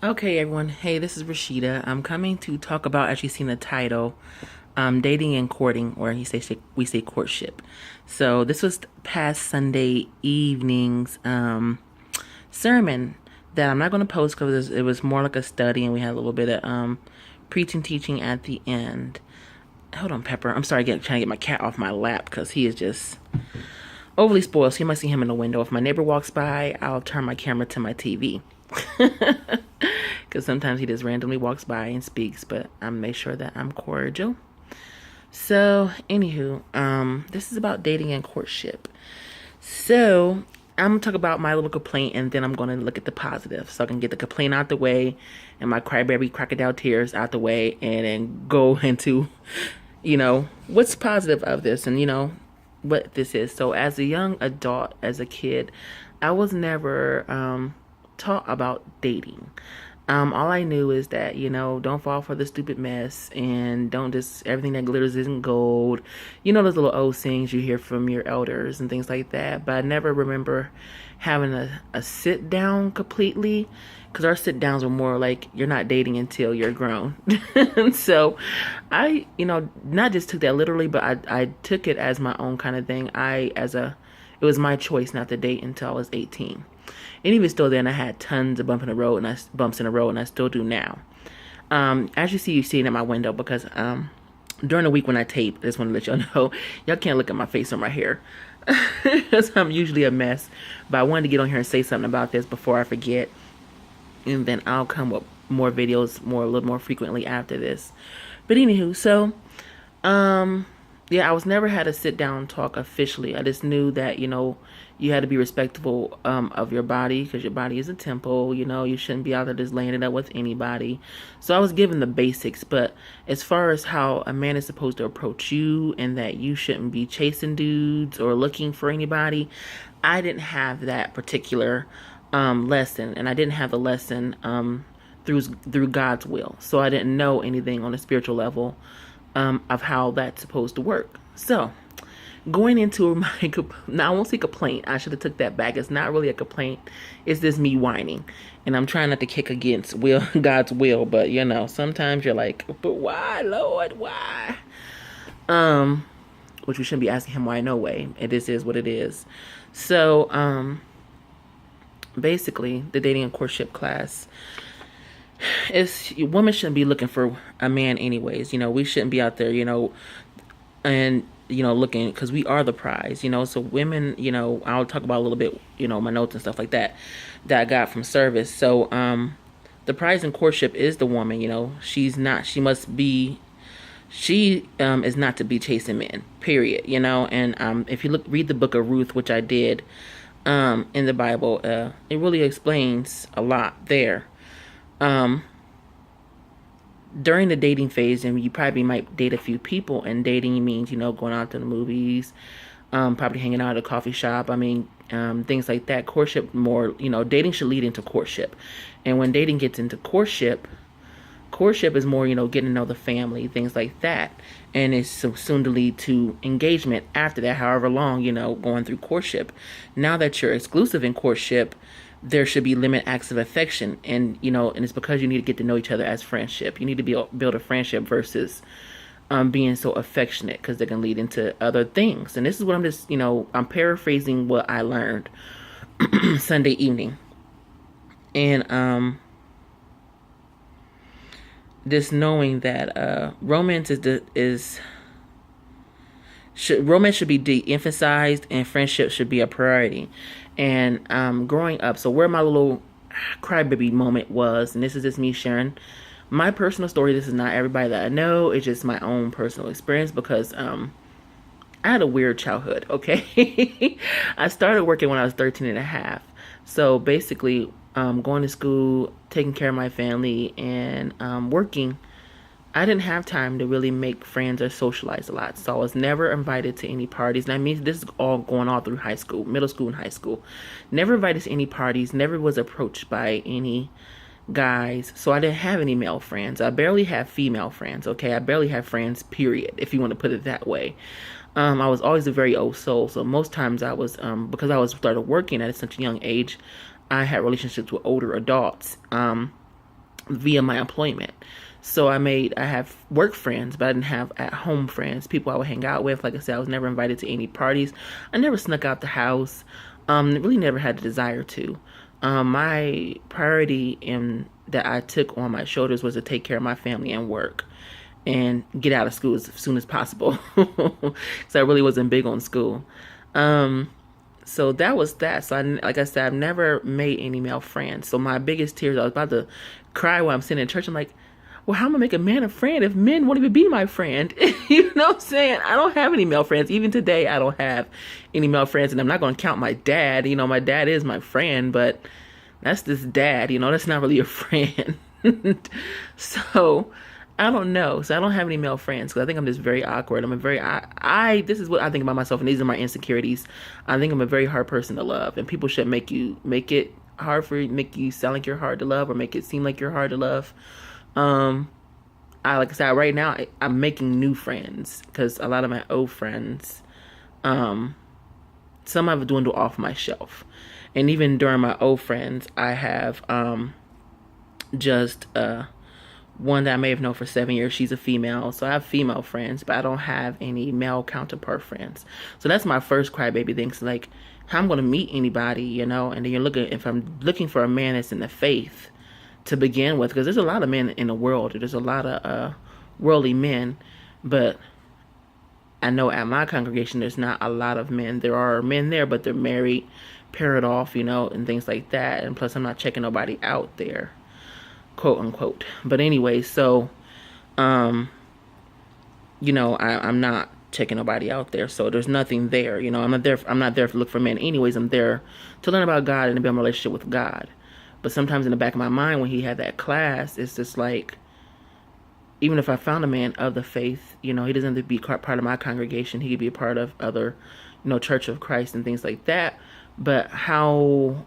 Okay, everyone. Hey, this is Rasheeda. I'm coming to talk about, as you've seen the title, dating and courting, or we say courtship. So this was past Sunday evening's sermon that I'm not going to post because it was more like a study, and we had a little bit of preaching, teaching at the end. Hold on, Pepper. I'm sorry, trying to get my cat off my lap because he is just overly spoiled. So you might see him in the window. If my neighbor walks by, I'll turn my camera to my TV. Because sometimes he just randomly walks by and speaks, but I make sure that I'm cordial. So, anywho, this is about dating and courtship. So, I'm gonna talk about my little complaint, and then I'm gonna look at the positive, so I can get the complaint out the way, and my crybaby crocodile tears out the way, and then go into, what's positive of this, and what this is. So, as a young adult, as a kid, I was never taught about dating. All I knew is that, don't fall for the stupid mess, and don't just, everything that glitters isn't gold. Those little old sayings you hear from your elders and things like that. But I never remember having a sit down completely, because our sit downs were more like, you're not dating until you're grown. And so I, not just took that literally, but I took it as my own kind of thing. It was my choice not to date until I was 18. And even still then, I had tons of bumps in the road, and I still do now. As you see, you're seeing at my window, because during the week when I tape, I just want to let y'all know, y'all can't look at my face or my hair, because I'm usually a mess. But I wanted to get on here and say something about this before I forget, and then I'll come with more videos a little more frequently after this. But anywho, so yeah, I was never had a sit down talk officially. I just knew that, you had to be respectful of your body, because your body is a temple. You shouldn't be out there just laying it up with anybody. So I was given the basics. But as far as how a man is supposed to approach you, and that you shouldn't be chasing dudes or looking for anybody, I didn't have that particular lesson. And I didn't have the lesson through God's will. So I didn't know anything on a spiritual level of how that's supposed to work. So going into my, now I won't say complaint, I should have took that back. It's not really a complaint. It's just me whining, and I'm trying not to kick against God's will. But sometimes you're like, but why, Lord, why? Which we shouldn't be asking him why, no way. It is what it is. So basically, the dating and courtship class, women shouldn't be looking for a man anyways. We shouldn't be out there, and looking, because we are the prize. So women, I'll talk about a little bit, my notes and stuff like that I got from service. So the prize in courtship is the woman. She is not to be chasing men, period. And if you read the book of Ruth, which I did in the Bible, it really explains a lot there. During the dating phase, and you probably might date a few people, and dating means, going out to the movies, probably hanging out at a coffee shop. Things like that. Courtship more, dating should lead into courtship. And when dating gets into courtship is more, getting to know the family, things like that. And it's so soon to lead to engagement after that, however long, going through courtship. Now that you're exclusive in courtship, there should be limited acts of affection, and and it's because you need to get to know each other as friendship. You need to build a friendship versus being so affectionate, because they can lead into other things. And this is what I'm just, I'm paraphrasing what I learned Sunday evening, and just knowing that romance romance should be de-emphasized, and friendship should be a priority. And growing up, so where my little crybaby moment was, and this is just me sharing my personal story. This is not everybody that I know. It's just my own personal experience, because I had a weird childhood, okay? I started working when I was 13 and a half. So basically, going to school, taking care of my family, and working, I didn't have time to really make friends or socialize a lot. So I was never invited to any parties. And that means this is all going all through high school, middle school and high school. Never invited to any parties, never was approached by any guys. So I didn't have any male friends. I barely have female friends, okay? I barely have friends, period, if you want to put it that way. I was always a very old soul. So most times I was, because I was started working at such a young age, I had relationships with older adults. via my employment. So I have work friends, but I didn't have at home friends, people I would hang out with. Like I said, I was never invited to any parties. I never snuck out the house. Really never had the desire to. My priority in that I took on my shoulders was to take care of my family and work and get out of school as soon as possible. So I really wasn't big on school. Um, so that was that. So like I said, I've never made any male friends. So my biggest tears, I was about to cry while I'm sitting in church. I'm like, well, how am I gonna make a man a friend if men won't even be my friend? You know what I'm saying? I don't have any male friends. Even today, I don't have any male friends, and I'm not gonna count my dad. You know, my dad is my friend, but that's this dad. You know, that's not really a friend. So I don't know. So I don't have any male friends because I think I'm just very awkward. I'm a very this is what I think about myself, and these are my insecurities. I think I'm a very hard person to love, and people should make it hard for you, make you sound like you're hard to love, or make it seem like you're hard to love. Um, like I said, right now I'm making new friends because a lot of my old friends, some I've dwindled off my shelf, and even during my old friends, I have just one that I may have known for 7 years. She's a female, so I have female friends, but I don't have any male counterpart friends. So that's my first crybaby thing. So like, how I'm gonna meet anybody, you know? And then if I'm looking for a man that's in the faith to begin with, because there's a lot of men in the world. There's a lot of worldly men, but I know at my congregation there's not a lot of men. There are men there, but they're married, paired off, you know, and things like that. And plus, I'm not checking nobody out there, quote unquote. But anyway, so you know, I'm not checking nobody out there, so there's nothing there. You know, I'm not there to look for men. Anyways, I'm there to learn about God and to build a relationship with God. But sometimes in the back of my mind, when he had that class, it's just like, even if I found a man of the faith, you know, he doesn't have to be part of my congregation. He could be a part of other, you know, Church of Christ and things like that. But how,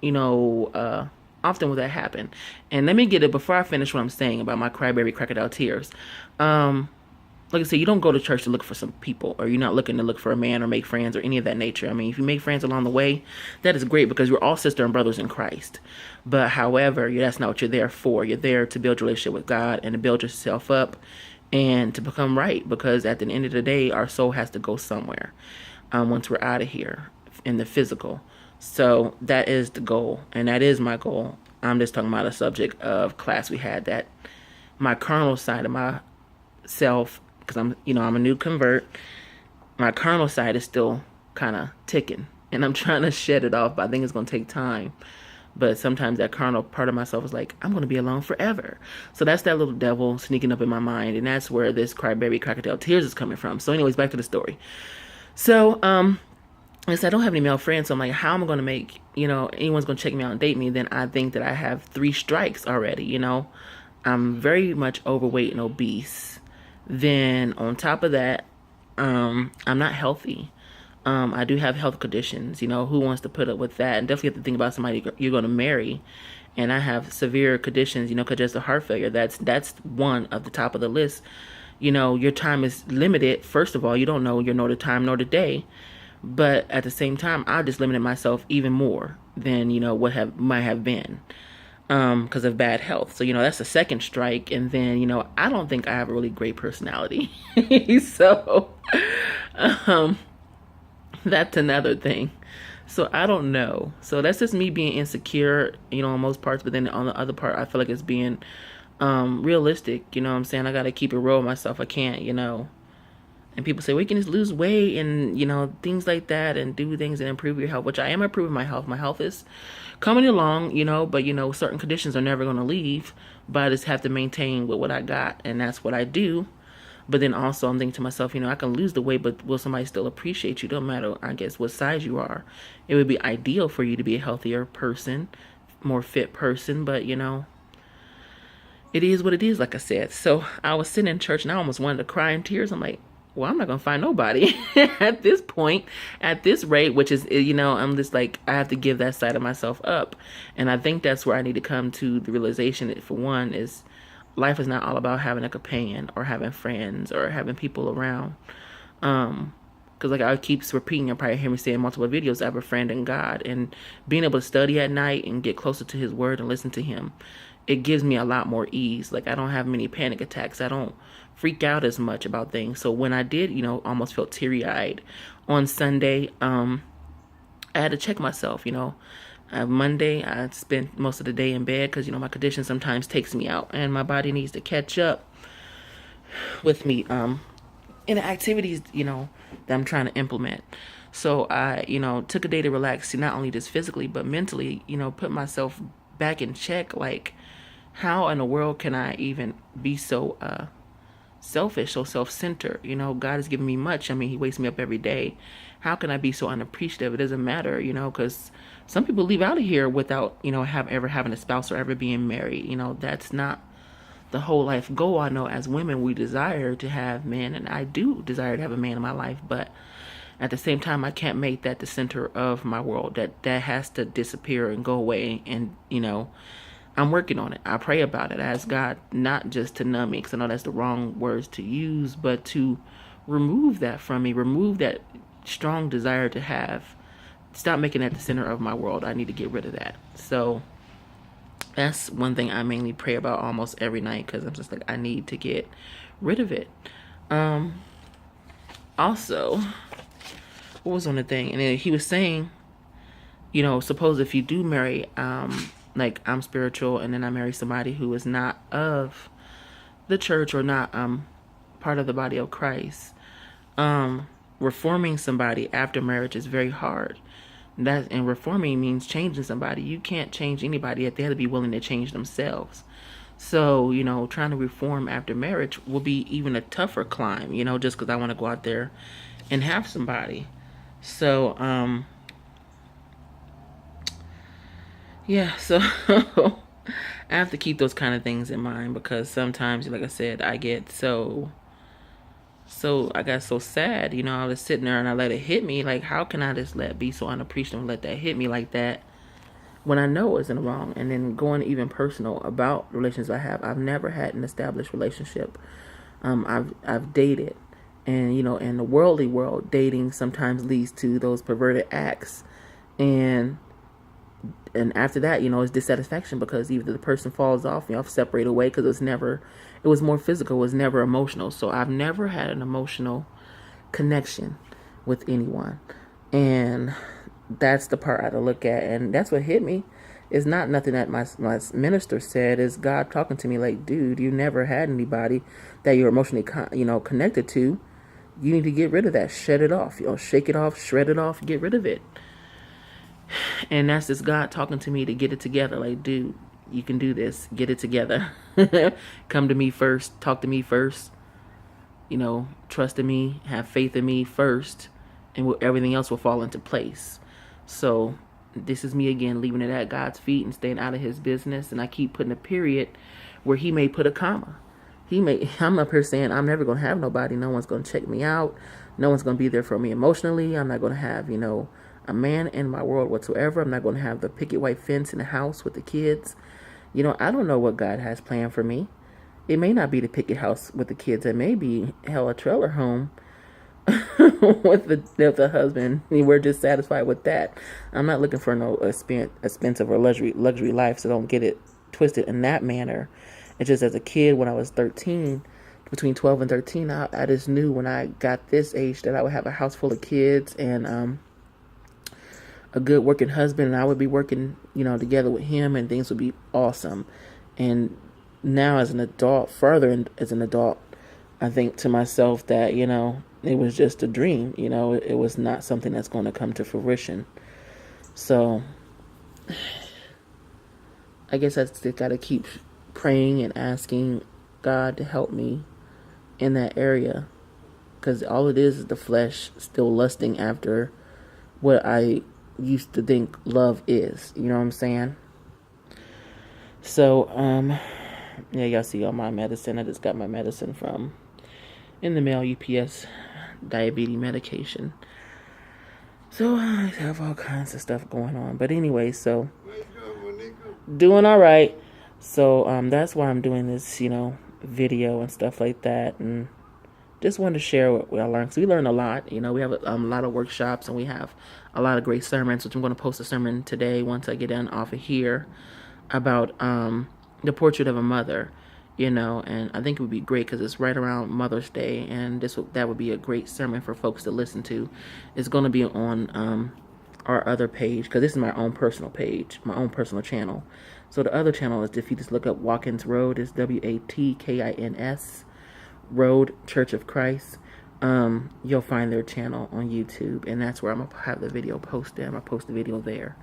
you know, often will that happen? And let me get it before I finish what I'm saying about my crybaby crocodile tears. Like I said, you don't go to church to look for some people, or you're not looking to look for a man or make friends or any of that nature. I mean, if you make friends along the way, that is great because we're all sister and brothers in Christ. But however, that's not what you're there for. You're there to build a relationship with God and to build yourself up and to become right, because at the end of the day, our soul has to go somewhere once we're out of here in the physical. So that is the goal, and that is my goal. I'm just talking about a subject of class we had, that my carnal side of myself, because I'm a new convert. My carnal side is still kind of ticking, and I'm trying to shed it off, but I think it's going to take time. But sometimes that carnal part of myself is like, I'm going to be alone forever. So that's that little devil sneaking up in my mind, and that's where this crybaby crocodile tears is coming from. So anyways, back to the story. So I said, I don't have any male friends, so I'm like, how am I going to make, you know, anyone's going to check me out and date me? Then I think that I have 3 strikes already, you know. I'm very much overweight and obese. Then on top of that, I'm not healthy. I do have health conditions. You know, who wants to put up with that? And definitely have to think about somebody you're going to marry. And I have severe conditions, you know, congestive heart failure. That's one of the top of the list. You know, your time is limited. First of all, you don't know nor the time nor the day. But at the same time, I just limited myself even more than, you know, might have been. Because of bad health. So, you know, that's the second strike. And then, you know, I don't think I have a really great personality. So, that's another thing. So, I don't know. So, that's just me being insecure, you know, on most parts. But then on the other part, I feel like it's being realistic. You know what I'm saying? I got to keep it real with myself. I can't, you know. And people say, well, you can just lose weight and, you know, things like that and do things and improve your health, which I am improving my health. My health is coming along, you know, but, you know, certain conditions are never going to leave. But I just have to maintain with what I got, and that's what I do. But then also I'm thinking to myself, you know, I can lose the weight, but will somebody still appreciate you? Don't matter, I guess, what size you are. It would be ideal for you to be a healthier person, more fit person, but, you know, it is what it is, like I said. So I was sitting in church and I almost wanted to cry in tears. I'm like, well, I'm not going to find nobody at this point, at this rate, which is, you know, I'm just like, I have to give that side of myself up. And I think that's where I need to come to the realization that, for one, is life is not all about having a companion or having friends or having people around. Because like I keep repeating, you'll probably hear me say in multiple videos, I have a friend in God, and being able to study at night and get closer to his word and listen to him it gives me a lot more ease. Like I don't have many panic attacks. I don't freak out as much about things. So when I did, almost felt teary eyed on Sunday, I had to check myself. Monday I spent most of the day in bed because my condition sometimes takes me out, and my body needs to catch up with me in the activities that I'm trying to implement. So I took a day to relax, not only just physically but mentally. Put myself back in check. Like, how in the world can I even be so selfish, so self-centered? God has given me much. I mean, He wakes me up every day. How can I be so unappreciative? It doesn't matter, because some people leave out of here without ever having a spouse or ever being married. That's not the whole life goal. I know as women we desire to have men, and I do desire to have a man in my life, but at the same time I can't make that the center of my world. That has to disappear and go away. And I'm working on it. I pray about it. I ask God not just to numb me, because I know that's the wrong words to use, but to remove that from me, remove that strong desire to have, stop making that the center of my world. I need to get rid of that. So that's one thing I mainly pray about almost every night, because I'm just like, I need to get rid of it. Also, what was on the thing? And then he was saying, suppose if you do marry, like I'm spiritual, and then I marry somebody who is not of the church or not part of the body of Christ. Reforming somebody after marriage is very hard. And reforming means changing somebody. You can't change anybody if they have to be willing to change themselves. So, trying to reform after marriage will be even a tougher climb, just because I want to go out there and have somebody. So, yeah, so I have to keep those kind of things in mind, because sometimes, like I said, I got so sad. I was sitting there and I let it hit me. Like, how can I just be so unappreciative and let that hit me like that when I know it's in the wrong? And then going even personal about relations I have. I've never had an established relationship. I've dated, and in the worldly world, dating sometimes leads to those perverted acts, and after that, it's dissatisfaction, because either the person falls off, separate away, because it was more physical, it was never emotional. So I've never had an emotional connection with anyone. And that's the part I had to look at. And that's what hit me. It's not nothing that my minister said. It's God talking to me like, dude, you never had anybody that you're emotionally, connected to. You need to get rid of that. Shut it off. Shake it off, shred it off, get rid of it. And that's just God talking to me to get it together. Like, dude, you can do this. Get it together. Come to me first. Talk to me first. Trust in me. Have faith in me first. And everything else will fall into place. So this is me again, leaving it at God's feet and staying out of His business. And I keep putting a period where He may put a comma. I'm up here saying I'm never going to have nobody. No one's going to check me out. No one's going to be there for me emotionally. I'm not going to have, a man in my world whatsoever. I'm not going to have the picket white fence in the house with the kids. I don't know what God has planned for me. It may not be the picket house with the kids. It may be a trailer home with the husband. We're just satisfied with that. I'm not looking for no expensive or luxury life, so don't get it twisted in that manner. It's just, as a kid, when I was 13, between 12 and 13, I just knew when I got this age that I would have a house full of kids and a good working husband, and I would be working, together with him, and things would be awesome. And now as an adult, as an adult, I think to myself that, it was just a dream. It was not something that's going to come to fruition. So I guess I just got to keep praying and asking God to help me in that area, because all it is the flesh still lusting after what I used to think love is. You know what I'm saying? So, yeah, y'all see all my medicine. I just got my medicine from in the mail, UPS, diabetes medication. So I have all kinds of stuff going on. But anyway, so doing all right. So that's why I'm doing this, video and stuff like that, and just wanted to share what I learned. So we learned a lot. We have a lot of workshops, and we have a lot of great sermons, which I'm going to post a sermon today once I get done off of here about the portrait of a mother, you know, and I think it would be great because it's right around Mother's Day, and that would be a great sermon for folks to listen to. It's going to be on our other page because this is my own personal page, my own personal channel. So the other channel is, if you just look up Watkins Road, is WATKINS Road Church of Christ. You'll find their channel on YouTube, and that's where I'm gonna have the video posted. I'm gonna post the video there,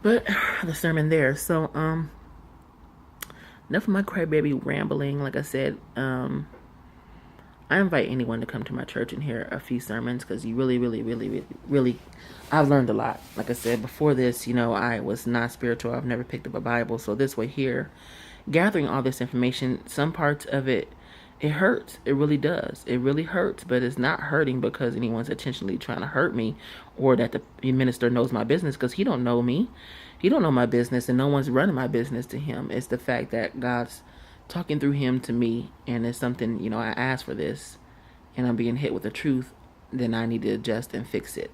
but the sermon there. So enough of my crybaby rambling. Like I said, I invite anyone to come to my church and hear a few sermons because you really, I've learned a lot. Like I said, before this, you know, I was not spiritual. I've never picked up a Bible. So this way here, gathering all this information, some parts of it, it hurts. It really does. It really hurts, but it's not hurting because anyone's intentionally trying to hurt me or that the minister knows my business, because he don't know me. He don't know my business, and no one's running my business to him. It's the fact that God's talking through him to me, and it's something, you know, I asked for this, and I'm being hit with the truth, then I need to adjust and fix it.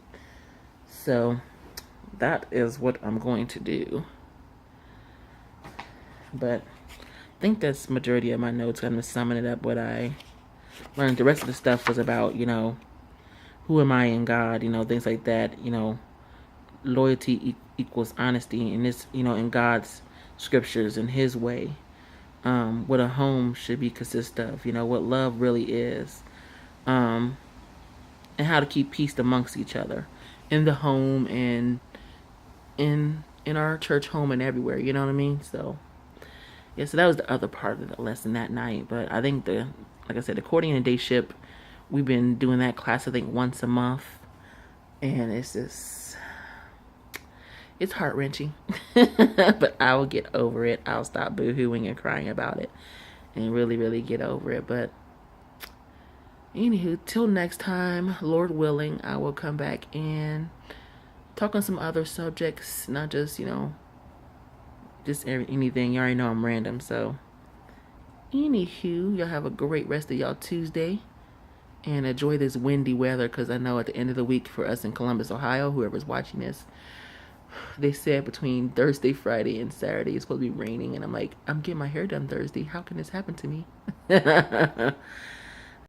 So that is what I'm going to do. But I think that's majority of my notes. I'm just summing it up what I learned. The rest of the stuff was about, you know, who am I in God, you know, things like that, you know, loyalty equals honesty, and this, you know, in God's scriptures and his way, what a home should be consist of, you know, what love really is, and how to keep peace amongst each other in the home and in our church home and everywhere, you know what I mean? So yeah, so that was the other part of the lesson that night. But I think like I said, the courting and dayship, we've been doing that class I think once a month, and it's heart wrenching, but I will get over it. I'll stop boo-hooing and crying about it, and really get over it. But anywho, till next time, Lord willing, I will come back and talk on some other subjects, not just, you know, just anything. You already know I'm random. So anywho, y'all have a great rest of y'all Tuesday, and enjoy this windy weather, because I know at the end of the week for us in Columbus, Ohio, whoever's watching this, they said between Thursday, Friday, and Saturday it's supposed to be raining, and I'm like, I'm getting my hair done Thursday. How can this happen to me?